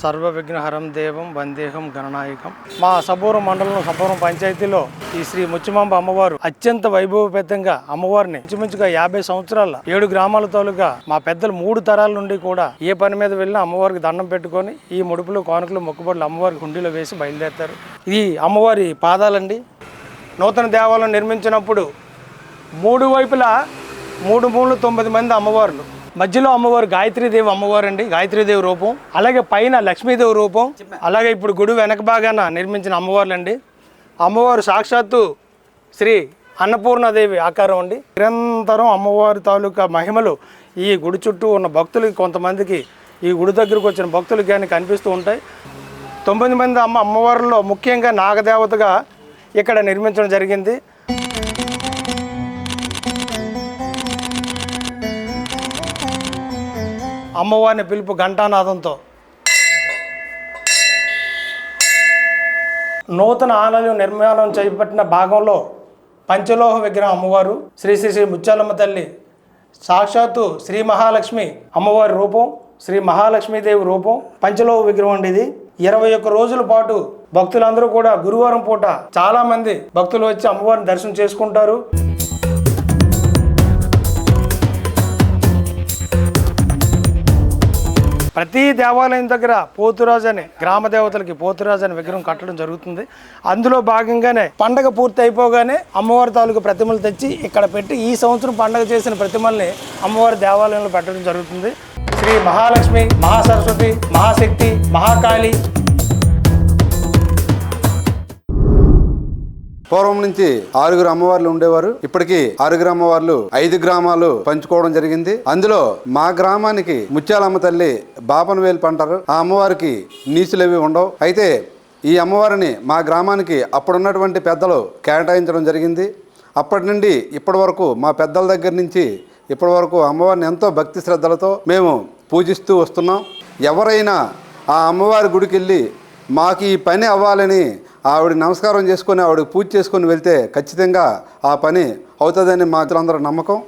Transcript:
సర్వ విఘ్నహరం దేవం వందేహం గణనాయకం. మా సబూరం మండలం సబూరం పంచాయతీలో ఈ శ్రీ ముత్యమాంబ అమ్మవారు అత్యంత వైభవపేతంగా అమ్మవారిని ఇంచుమించుగా 50 సంవత్సరాల 7 గ్రామాల తోలుగా మా పెద్దలు 3 తరాల నుండి కూడా ఏ పని మీద వెళ్ళినా అమ్మవారికి దండం పెట్టుకొని ఈ ముడుపులు కానుకలు మొక్కుబడులు అమ్మవారికి హుండీలో వేసి బయలుదేరుతారు. ఈ అమ్మవారి పాదాలండి. నూతన దేవాలయం నిర్మించినప్పుడు 3 వైపులా 3 మంది అమ్మవార్లు, మధ్యలో అమ్మవారు గాయత్రీదేవి అమ్మవారు అండి, గాయత్రీదేవి రూపం. అలాగే పైన లక్ష్మీదేవి రూపం. అలాగే ఇప్పుడు గుడి వెనక భాగాన నిర్మించిన అమ్మవార్లు అండి. అమ్మవారు సాక్షాత్తు శ్రీ అన్నపూర్ణాదేవి ఆకారం అండి. నిరంతరం అమ్మవారి తాలూకా మహిమలు ఈ గుడి చుట్టూ ఉన్న భక్తులకి, కొంతమందికి ఈ గుడి దగ్గరకు వచ్చిన భక్తులకి కానీ కనిపిస్తూ ఉంటాయి. 9 మంది అమ్మవారిలో ముఖ్యంగా నాగదేవతగా ఇక్కడ నిర్మించడం జరిగింది. అమ్మవారిని పిలుపు ఘంటానాదంతో నూతన ఆలయం నిర్మాణం చేపట్టిన భాగంలో పంచలోహ విగ్రహం అమ్మవారు, శ్రీ శ్రీ శ్రీ ముత్యాలమ్మ తల్లి సాక్షాత్తు శ్రీ మహాలక్ష్మి అమ్మవారి రూపం, శ్రీ మహాలక్ష్మీదేవి రూపం, పంచలోహ విగ్రహం అండి ఇది. 21 రోజుల పాటు భక్తులందరూ కూడా గురువారం పూట చాలా మంది భక్తులు వచ్చి అమ్మవారిని దర్శనం చేసుకుంటారు. ప్రతి దేవాలయం దగ్గర పోతురాజు అనే గ్రామ దేవతలకి పోతురాజు అనే విగ్రహం కట్టడం జరుగుతుంది. అందులో భాగంగానే పండగ పూర్తి అయిపోగానే అమ్మవారి తాలూకు ప్రతిమలు తెచ్చి ఇక్కడ పెట్టి ఈ సంవత్సరం పండగ చేసిన ప్రతిమల్ని అమ్మవారి దేవాలయంలో పెట్టడం జరుగుతుంది. శ్రీ మహాలక్ష్మి, మహాసరస్వతి, మహాశక్తి, మహాకాళి. పూర్వం నుంచి 6 అమ్మవార్లు ఉండేవారు. ఇప్పటికి 6 అమ్మవార్లు 5 గ్రామాలు పంచుకోవడం జరిగింది. అందులో మా గ్రామానికి ముత్యాలమ్మ తల్లి బాపనవేలు పంటారు. ఆ అమ్మవారికి నీసులేవి ఉండవు. అయితే ఈ అమ్మవారిని మా గ్రామానికి అప్పుడున్నటువంటి పెద్దలు కేటాయించడం జరిగింది. అప్పటి నుండి ఇప్పటి వరకు మా పెద్దల దగ్గర నుంచి ఇప్పటి వరకు అమ్మవారిని ఎంతో భక్తి శ్రద్ధలతో మేము పూజిస్తూ వస్తున్నాం. ఎవరైనా ఆ అమ్మవారి గుడికి వెళ్ళి మాకు ఈ పని అవ్వాలని ఆవిడ నమస్కారం చేసుకొని ఆవిడకి పూజ చేసుకొని వెళ్తే ఖచ్చితంగా ఆ పని అవుతుందని మా అందరూ నమ్మకం.